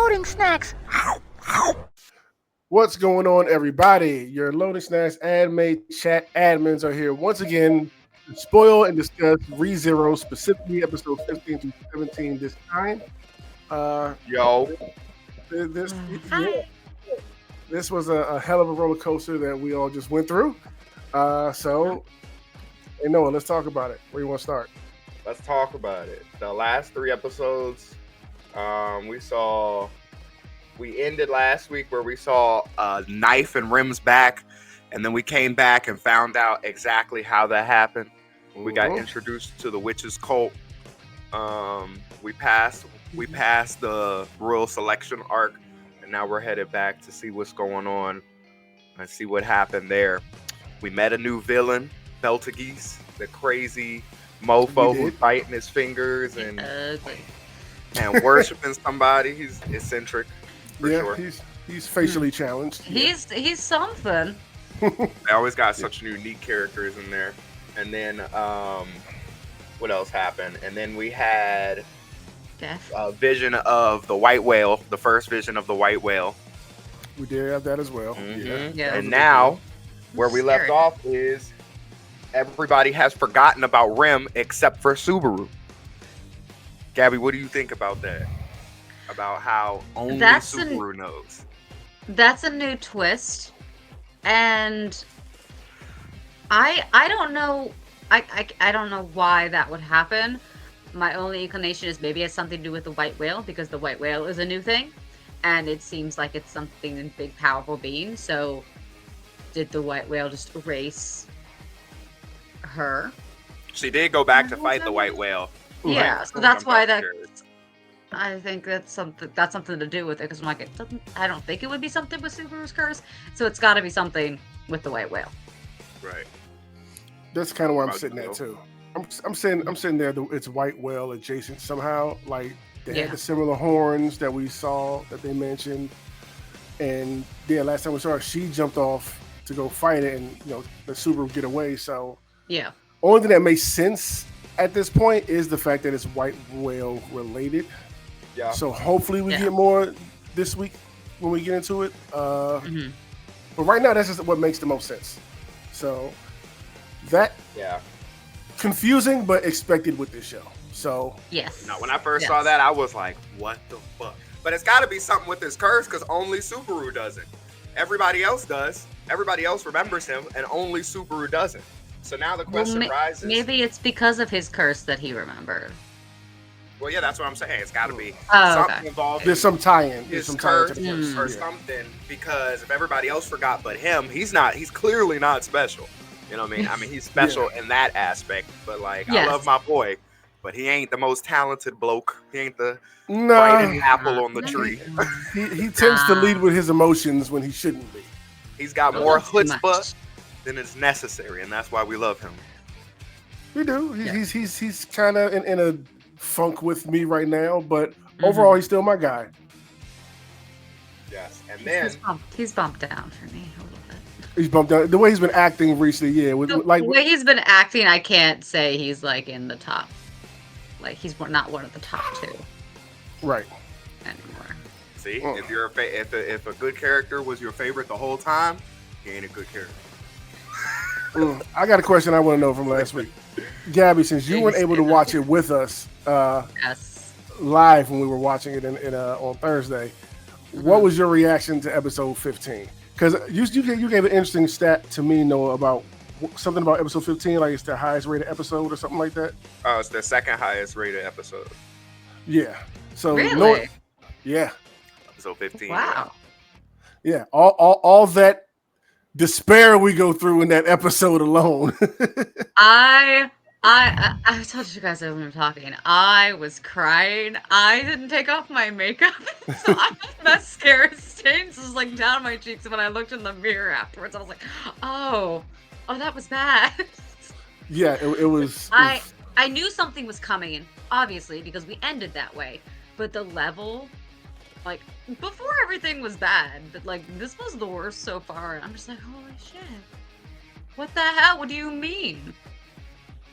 loading snacks. What's going on, everybody? Your Loading Snacks Anime Chat admins are here once again to spoil and discuss ReZero, specifically episode 15 to 17 this time. Uh, Yo, this Hi. this was a hell of a roller coaster that we all just went through. Hey Noah, let's talk about it. Where you want to start? let's talk about it. The last three episodes, we ended last week where we saw Knife and Rim's back, and then we came back and found out exactly how that happened. We got introduced to the witches cult. We passed the royal selection arc, and now we're headed back to see what's going on and see what happened there. We met a new villain, Beltageese, the crazy mofo who's biting his fingers and worshiping somebody. He's eccentric, for sure. He's facially challenged. He's something. They always got such unique characters in there. And then what else happened? And then we had Death. a vision of the white whale, the first vision of the white whale. We did have that as well. Mhm. Yeah. And now, where we left Scary. off is everybody has forgotten about Rim except for Subaru. Gabby, what do you think about that? About how only Subaru knows? That's a new twist, and I don't know. I don't know why that would happen. My only inclination is maybe it has something to do with the white whale, because the white whale is a new thing, and it seems like it's something in big, powerful being. So, did the white whale just erase her? She did go back to fight the white whale. Yeah, so that's why I think that's something to do with it, because I'm like, I don't think it would be something with Subaru's curse, so it's got to be something with the white whale. Right. That's kind of where I'm sitting at too. I'm sitting there. It's white whale adjacent somehow. Like they had the similar horns that we saw that they mentioned, and last time we saw her, she jumped off to go fight it, and the Subaru get away. So Yeah. only thing that makes sense at this point is the fact that it's white whale related. Yeah. So hopefully we get more this week when we get into it. But right now, that's just what makes the most sense. So that confusing but expected with this show. So yes. No, when I first saw that, I was like, "What the fuck?" But it's got to be something with his curse, because only Subaru doesn't. Everybody else does. Everybody else remembers him, and only Subaru doesn't. So now the question rises. Maybe it's because of his curse that he remembered. Well, yeah, that's what I'm saying. It's got to be Oh, something involved. there's some tie-in. His Some curse tie-in to the or curse. something, because if everybody else forgot but him, he's clearly not special. You know what I mean? I mean, he's special in that aspect, but like, I love my boy, but he ain't the most talented bloke. He ain't the brightest apple on the tree. He tends to lead with his emotions when he shouldn't be. He's got more chutzpah than is necessary, and that's why we love him. We do. He's kind of in a funk with me right now, but overall, he's still my guy. Yes, and then he's bumped down for me a little bit. He's bumped down. The way he's been acting recently, The way he's been acting, I can't say he's like in the top. Like he's not one of the top two. Right. Anymore. See, if you're if a good character was your favorite the whole time, he ain't a good character. I got a question I want to know from last week. Gabby, since you weren't able to watch it with us live when we were watching it on Thursday, what was your reaction to episode 15? Because you gave an interesting stat to me, Noah, about something about episode 15, like it's the highest rated episode or something like that. Oh, it's the second highest rated episode. Yeah. So really? Noah, yeah. Episode 15. Wow. Yeah. All that despair we go through in that episode alone. I told you guys that when we were talking. I was crying. I didn't take off my makeup, so I had mascara stains just like down my cheeks. And when I looked in the mirror afterwards, I was like, "Oh, that was bad." Yeah, it was. I knew something was coming, obviously, because we ended that way. But the level, like before, everything was bad. But like this was the worst so far, and I'm just like, "Holy shit! What the hell? What do you mean?"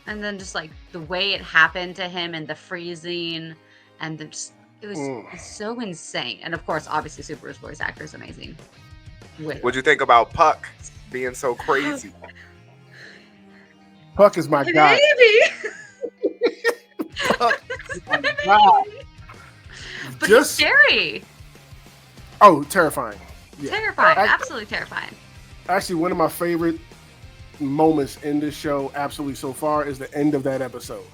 And then just like the way it happened to him and the freezing and the just It was so insane. And of course, obviously, Subaru's voice actor is amazing. What'd you think about Puck being so crazy? Puck is my guy. Puck is my guy. But he's scary. Oh, terrifying. Yeah. Terrifying. Absolutely terrifying. Actually, one of my favorite moments in this show, absolutely so far, is the end of that episode.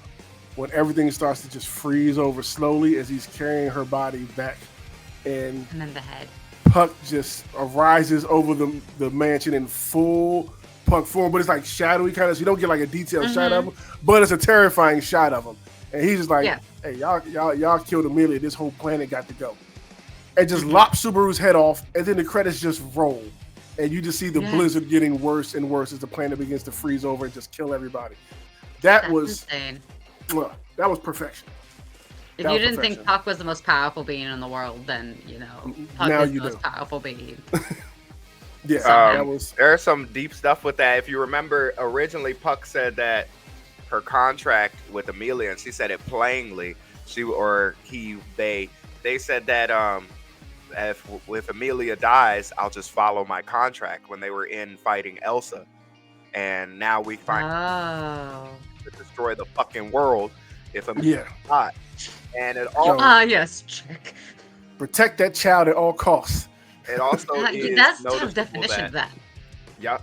When everything starts to just freeze over slowly as he's carrying her body back. And then the head. Puck just arises over the mansion in full Puck form, but it's like shadowy kind of, so you don't get like a detailed shot of him, but it's a terrifying shot of him. And he's just like, hey, y'all killed Amelia, this whole planet got to go. And just lop Subaru's head off, and then the credits just roll. And you just see the blizzard getting worse and worse as the planet begins to freeze over and just kill everybody. That's insane. That was perfection. If you didn't think Puck was the most powerful being in the world, then, Puck is the most powerful being. There's some deep stuff with that. If you remember, originally Puck said that her contract with Amelia, and she said it plainly, they said that if Amelia dies, I'll just follow my contract when they were in fighting Elsa. And now we find to destroy the fucking world if Amelia dies. And it all check. Protect that child at all costs. It also is that's the definition of that. Yep.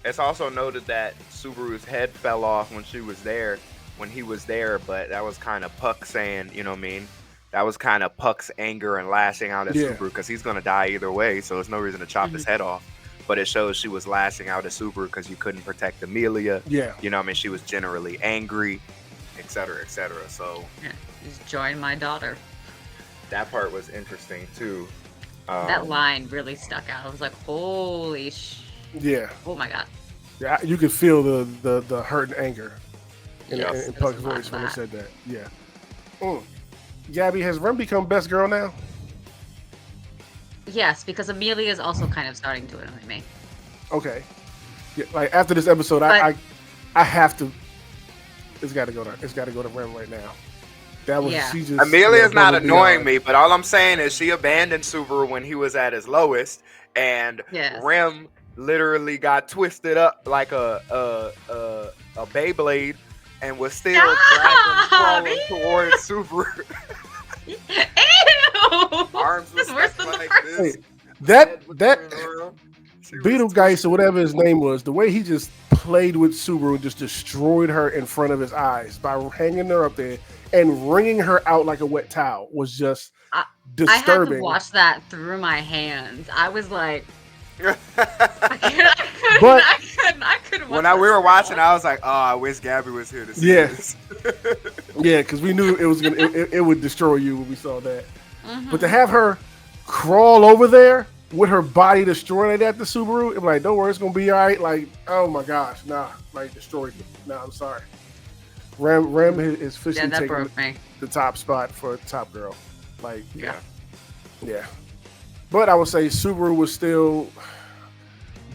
It's also noted that Subaru's head fell off when he was there, but that was kind of Puck saying, you know what I mean? That was kind of Puck's anger and lashing out at Subaru, because he's going to die either way, so there's no reason to chop his head off. But it shows she was lashing out at Subaru because you couldn't protect Amelia. Yeah. You know what I mean? She was generally angry, et cetera, so... Yeah, just join my daughter. That part was interesting, too. That line really stuck out. I was like, holy yeah. Oh, my God. Yeah, you could feel the hurt and anger in Puck's voice when he said that. Yeah. Gabby, has Rem become best girl now? Yes, because Amelia is also kind of starting to annoy me. Okay. Yeah, like after this episode, I have to. It's got to go to Rem right now. That was she just. Amelia's not annoying me, but all I'm saying is she abandoned Subaru when he was at his lowest, and Rem literally got twisted up like a Beyblade and was still dragging towards Subaru. Ew! Arms was worse than like the this. That Beetlegeist or whatever his name was, the way he just played with Subaru and just destroyed her in front of his eyes by hanging her up there and wringing her out like a wet towel was just disturbing. I had to watch that through my hands. I was like, I couldn't. When we were watching, I was like, "Oh, I wish Gabby was here to see this." Yeah, because we knew it was it would destroy you when we saw that. But to have her crawl over there with her body destroying it at the Subaru, I'm like, "Don't worry, it's gonna be all right." Like, oh my gosh, destroyed me. I'm sorry. Rem is officially taking the top spot for top girl. Like, yeah. But I would say Subaru was still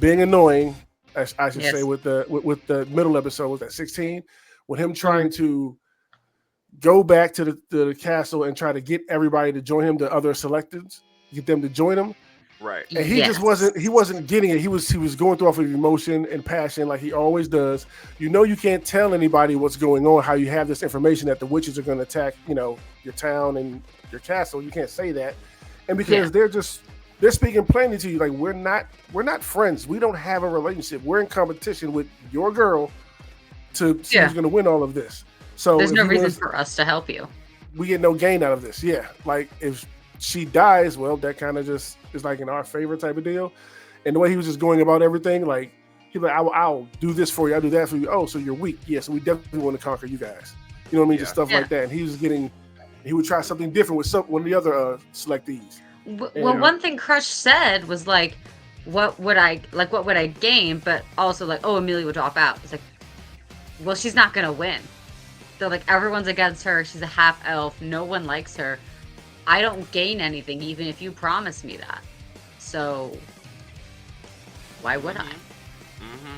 being annoying. I should say with the middle episode, was that 16, with him trying to go back to the castle and try to get everybody to join him, the other selecteds, get them to join him. Right. And he just wasn't getting it. He was going through off of emotion and passion like he always does. You can't tell anybody what's going on, how you have this information that the witches are going to attack, your town and your castle. You can't say that. And because they're speaking plainly to you, like we're not friends. We don't have a relationship. We're in competition with your girl to see who's going to win all of this. So there's no reason for us to help you. We get no gain out of this. Yeah, like if she dies, well, that kind of just is like in our favor type of deal. And the way he was just going about everything, like he's like, I'll do this for you, I'll do that for you. Oh, so you're weak? Yeah, so we definitely want to conquer you guys. You know what I mean? Just stuff like that. And he would try something different with one of the other selectees. Well, one thing Crush said was like, what would I gain? But also like, oh, Amelia would drop out. It's like, well, she's not gonna win. They're like, everyone's against her. She's a half elf. No one likes her. I don't gain anything, even if you promise me that. So why would I?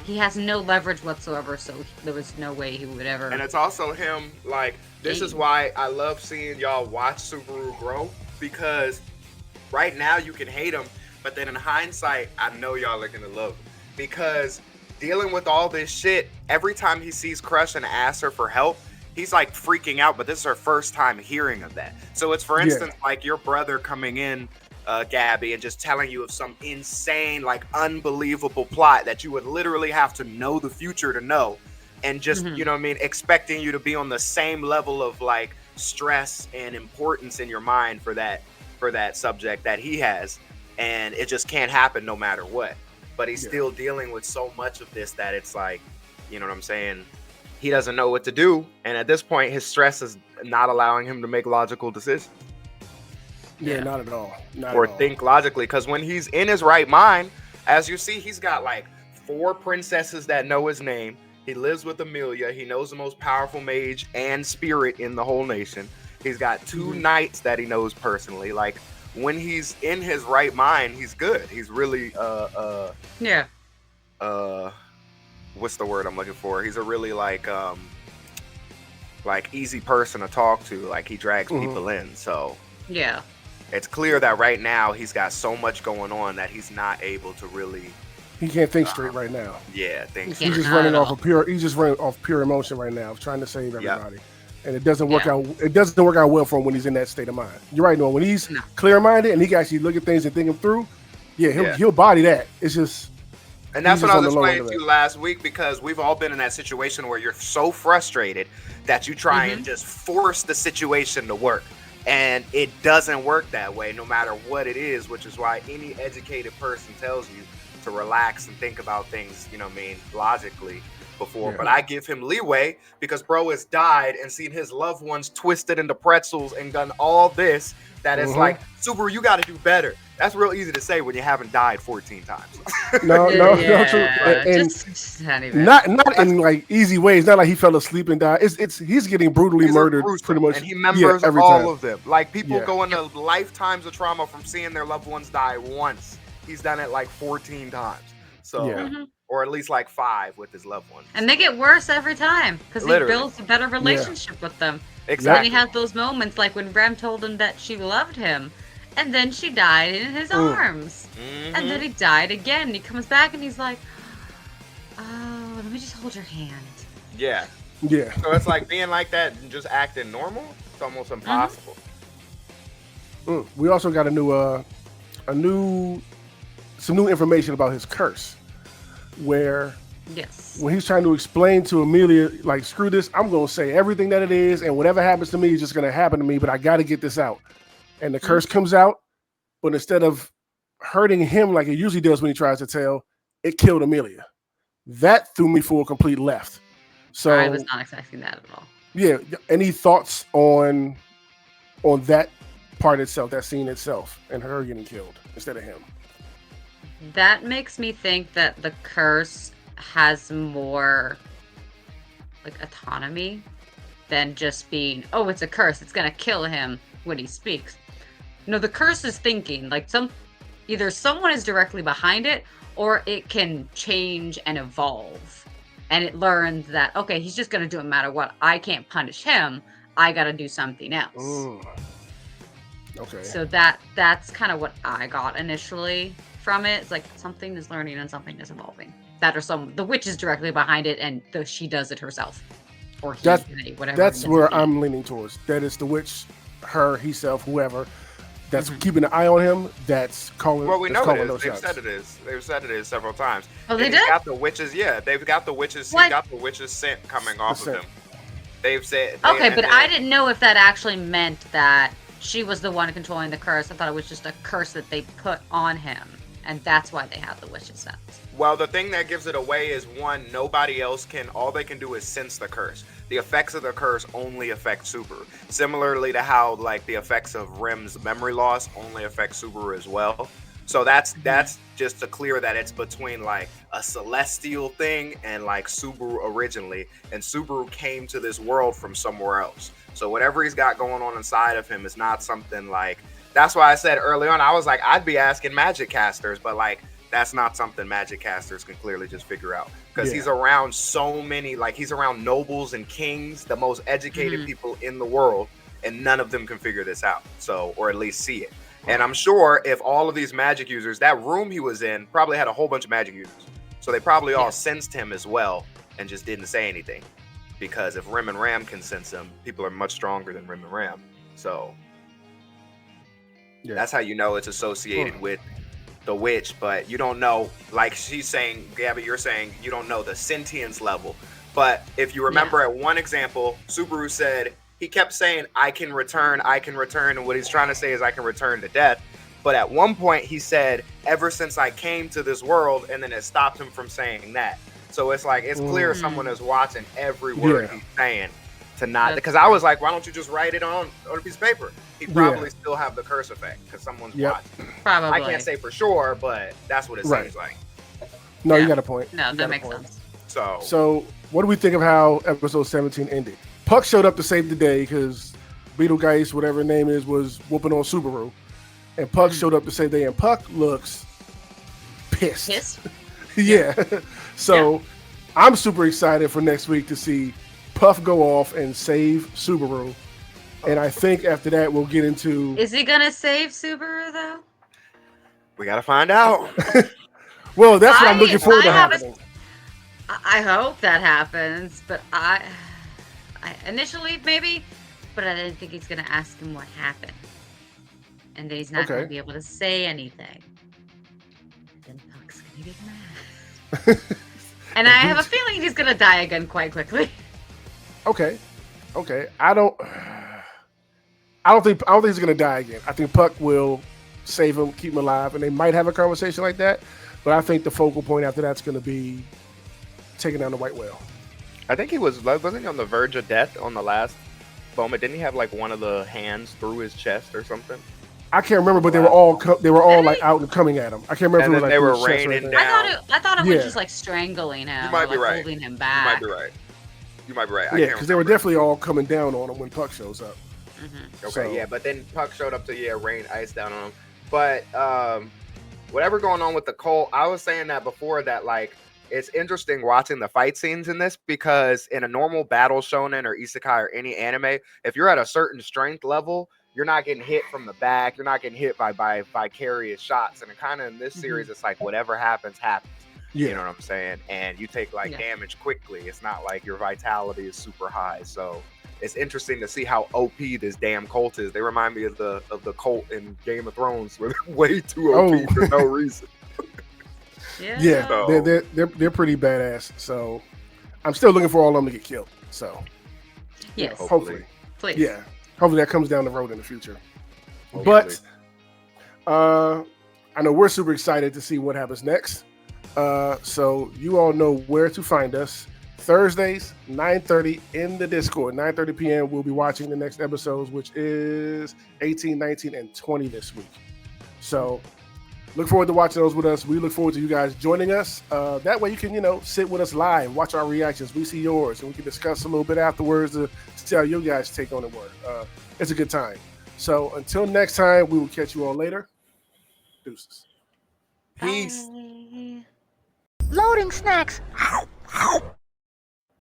He has no leverage whatsoever, so there was no way he would ever. And it's also him, like, this is why I love seeing y'all watch Subaru grow, because right now you can hate him, but then in hindsight, I know y'all are gonna love him. Because dealing with all this shit, every time he sees Crush and asks her for help, he's like freaking out, but this is her first time hearing of that. So it's, for instance, like your brother coming in, Gabby, and just telling you of some insane, like unbelievable plot that you would literally have to know the future to know, and just you know what I mean, expecting you to be on the same level of like stress and importance in your mind for that subject that he has, and it just can't happen no matter what. But he's still dealing with so much of this that it's like, you know what I'm saying, he doesn't know what to do, and at this point his stress is not allowing him to make logical decisions. Yeah, not at all. Or think logically, because when he's in his right mind, as you see, he's got like 4 princesses that know his name. He lives with Amelia. He knows the most powerful mage and spirit in the whole nation. He's got 2 knights that he knows personally. Like, when he's in his right mind, he's good. He's really what's the word I'm looking for? He's a really like easy person to talk to. Like, he drags people in. So yeah. It's clear that right now he's got so much going on that he's not able to really. He can't think straight right now. Yeah, he's just running off of pure. He's just running off pure emotion right now, trying to save everybody, and it doesn't work out. It doesn't work out well for him when he's in that state of mind. You're right, Noah. When he's clear-minded and he can actually look at things and think them through, he'll body that. It's just. And that's what I was explaining to you last week, because we've all been in that situation where you're so frustrated that you try and just force the situation to work. And it doesn't work that way, no matter what it is, which is why any educated person tells you to relax and think about things, you know what I mean, logically before. But I give him leeway because bro has died and seen his loved ones twisted into pretzels and done all this that is like, Subaru, you got to do better. That's real easy to say when you haven't died 14 times. No, true. And not in like easy ways. Not like he fell asleep and died. It's he's getting brutally murdered pretty much. And he remembers all of them. Like, people go into lifetimes of trauma from seeing their loved ones die once. He's done it like 14 times. So, or at least like 5 with his loved ones. And they get worse every time because he builds a better relationship with them. Exactly. And he has those moments like when Rem told him that she loved him. And then she died in his arms. And then he died again. And he comes back and he's like, oh, let me just hold your hand. Yeah. Yeah. So it's like being like that and just acting normal. It's almost impossible. We also got some new information about his curse. Where when he's trying to explain to Amelia, like, screw this, I'm going to say everything that it is. And whatever happens to me is just going to happen to me. But I got to get this out. And the curse comes out, but instead of hurting him like it usually does when he tries to tell, it killed Amelia. That threw me for a complete left. So I was not expecting that at all. Yeah. Any thoughts on that part itself, that scene itself, and her getting killed instead of him? That makes me think that the curse has more like autonomy than just being, oh, it's a curse, it's gonna kill him when he speaks. No, the curse is thinking. Like, either someone is directly behind it, or it can change and evolve. And it learns that, okay, he's just going to do it no matter what. I can't punish him. I got to do something else. Okay. So that's kind of what I got initially from it. It's like something is learning and something is evolving. The witch is directly behind it, and she does it herself. Or whatever. That's where I'm leaning towards. That is the witch, her, himself, whoever, that's keeping an eye on him, that's calling. Well, we know it is. They've said it is. They've said it is several times. Oh, they did? Got the witches, they've got the witches. He got the witches scent coming off of him. They've said. Okay, but I didn't know if that actually meant that she was the one controlling the curse. I thought it was just a curse that they put on him, and that's why they have the witches scent. Well, the thing that gives it away is, one, nobody else all they can do is sense the curse. The effects of the curse only affect Subaru. Similarly to how, like, the effects of Rem's memory loss only affect Subaru as well. So that's just to clear that it's between, like, a celestial thing and, like, Subaru originally. And Subaru came to this world from somewhere else. So whatever he's got going on inside of him is not something like... That's why I said early on, I was like, I'd be asking magic casters, but, like, That's not something magic casters can clearly just figure out, because Yeah. he's around so many, like he's around nobles and kings, the most educated people in the world, and none of them can figure this out. So, or at least see it. And I'm sure if all of these magic users, that room he was in probably had a whole bunch of magic users. So they probably all sensed him as well and just didn't say anything. Because if Rim and Ram can sense him, people are much stronger than Rim and Ram. So that's how you know it's associated with the witch, but you don't know, like she's saying, Gabby, you're saying you don't know the sentience level. But if you remember at one example, Subaru said, he kept saying, I can return, and what he's trying to say is I can return to death. But at one point he said, ever since I came to this world, and then it stopped him from saying that. So it's like, it's clear someone is watching every word he's saying to not, because I was like, why don't you just write it on a piece of paper? He'd probably still have the curse effect because someone's watching. Probably. I can't say for sure, but that's what it seems like. No, you got a point. No, that makes sense. So what do we think of how episode 17 ended? Puck showed up to save the day because Beetlegeist, whatever her name is, was whooping on Subaru. And Puck showed up to save the day, and Puck looks pissed. Yeah. So I'm super excited for next week to see Puff go off and save Subaru. And I think after that, we'll get into... Is he going to save Subaru, though? We got to find out. Well, that's what I'm looking forward to happening. I hope that happens, but I initially, maybe, but I didn't think he's going to ask him what happened. And then he's not going to be able to say anything. Then Puck's going to get mad. And I have a feeling he's going to die again quite quickly. Okay. I don't think he's going to die again. I think Puck will save him, keep him alive, and they might have a conversation like that. But I think the focal point after that's going to be taking down the White Whale. I think wasn't he on the verge of death on the last moment? Didn't he have like one of the hands through his chest or something? I can't remember, but they were all like out and coming at him. I can't remember. And then they were raining down. I thought it was just like strangling him. You might be right. Holding him back. You might be right. Yeah, because they were definitely all coming down on him when Puck shows up. Mm-hmm. Okay, but then Puck showed up to rain ice down on him. But whatever going on with the cult, I was saying that before, that like it's interesting watching the fight scenes in this, because in a normal battle shonen or isekai or any anime, if you're at a certain strength level, you're not getting hit from the back, you're not getting hit by vicarious shots. And kind of in this series, it's like whatever happens. You know what I'm saying? And you take damage quickly. It's not like your vitality is super high. So it's interesting to see how OP this damn cult is. They remind me of the cult in Game of Thrones, where they're way too OP for no reason. So, they're pretty badass. So I'm still looking for all of them to get killed. So yes, hopefully. Please. Yeah, hopefully that comes down the road in the future. Hopefully. But I know we're super excited to see what happens next. So you all know where to find us. Thursdays, 9:30 in the Discord. 9:30 p.m. We'll be watching the next episodes, which is 18, 19, and 20 this week. So look forward to watching those with us. We look forward to you guys joining us. That way you can, sit with us live, watch our reactions. We see yours, and we can discuss a little bit afterwards to see how you guys take on the word. It's a good time. So until next time, we will catch you all later. Deuces. Peace. Bye. Loading snacks.